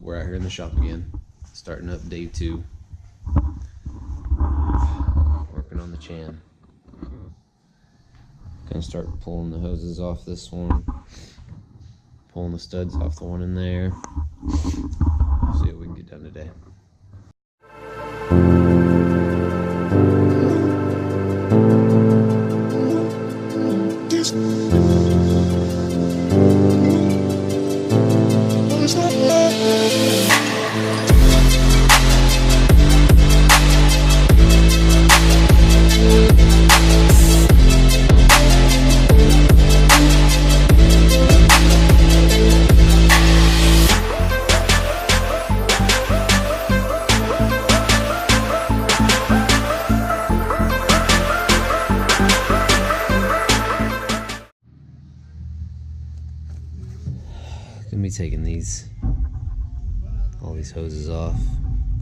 We're out here in the shop again, starting up day 2. Working on the Chan. Gonna start pulling the hoses off this one, pulling the studs off the one in there. See what we can get done today. Gonna be taking all these hoses off,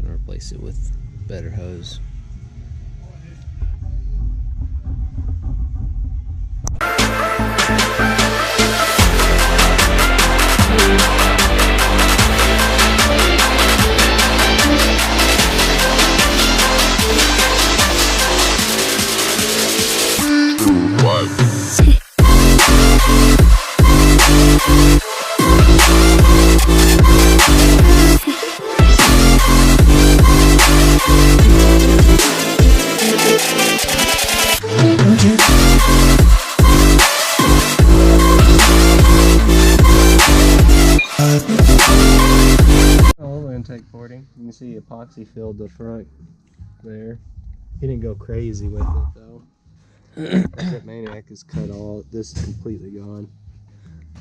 gonna replace it with better hose. Intake porting. You can see epoxy filled the front there. He didn't go crazy with it though. That Maniac is cut all. This is completely gone.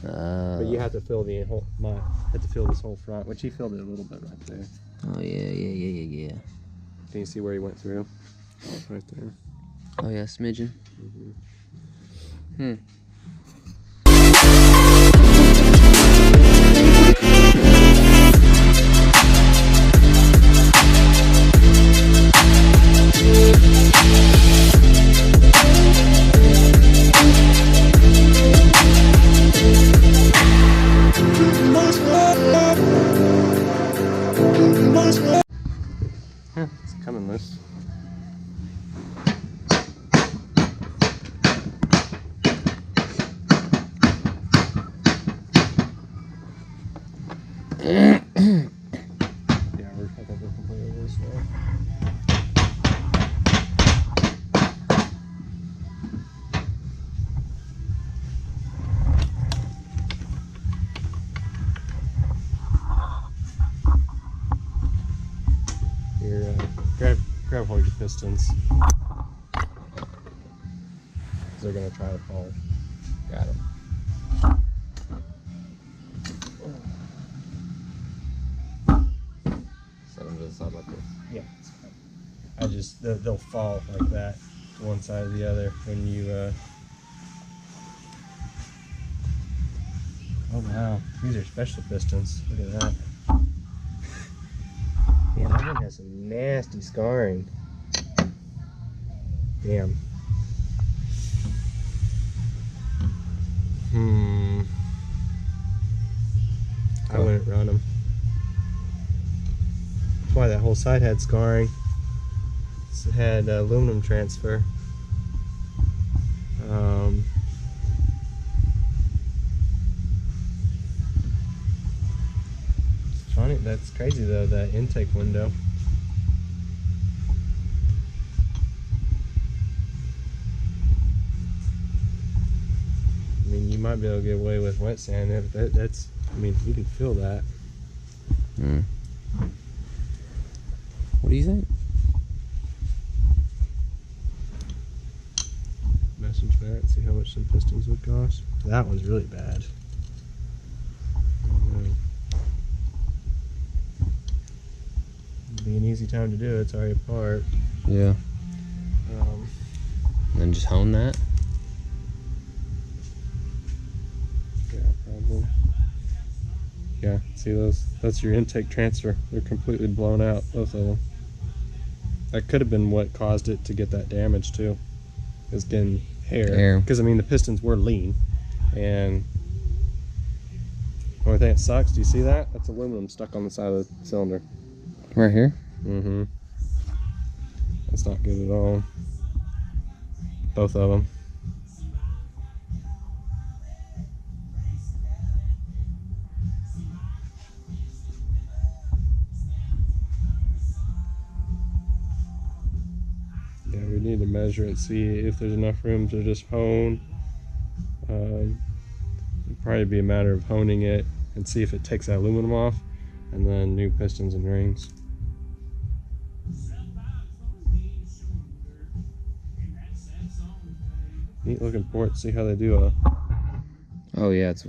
But you have to fill the whole. Have to fill this whole front, which he filled it a little bit right there. Oh yeah. Can you see where he went through? Right there. Oh yeah, smidgen. It's coming loose. Yeah, I think we're completely loose now. Here, grab hold of your pistons. They're gonna try to fall. Got him. Set them to the side like this. Yeah. I just they'll fall like that to one side or the other when you. Oh wow, these are special pistons. Look at that. Man, that one has some nasty scarring. Damn. I wouldn't run them. That's why that whole side had scarring. It had aluminum transfer. It's funny. That's crazy though. That intake window. I mean, you might be able to get away with wet sand. That's. I mean, you can feel that. What do you think? Message that. See how much some pistons would cost. That one's really bad. It'd be an easy time to do it. It's already apart. Yeah. And then just hone that. Yeah, probably. Yeah, see those? That's your intake transfer. They're completely blown out, both of them. That could have been what caused it to get that damage too. Is getting air. Because I mean the pistons were lean, and Only thing that sucks, do you see that? That's aluminum stuck on the side of the cylinder. Right here? Mm-hmm. That's not good at all. Both of them. Yeah, we need to measure it, see if there's enough room to just hone. It'd probably be a matter of honing it and see if it takes that aluminum off, and then new pistons and rings. Neat looking port. See how they do a Oh yeah, it's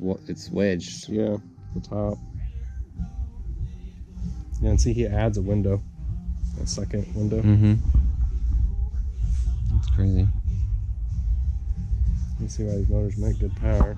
wedged. yeah, the top. Yeah, and see he adds a window, a second window. Mm-hmm. That's crazy. You see why these motors make good power.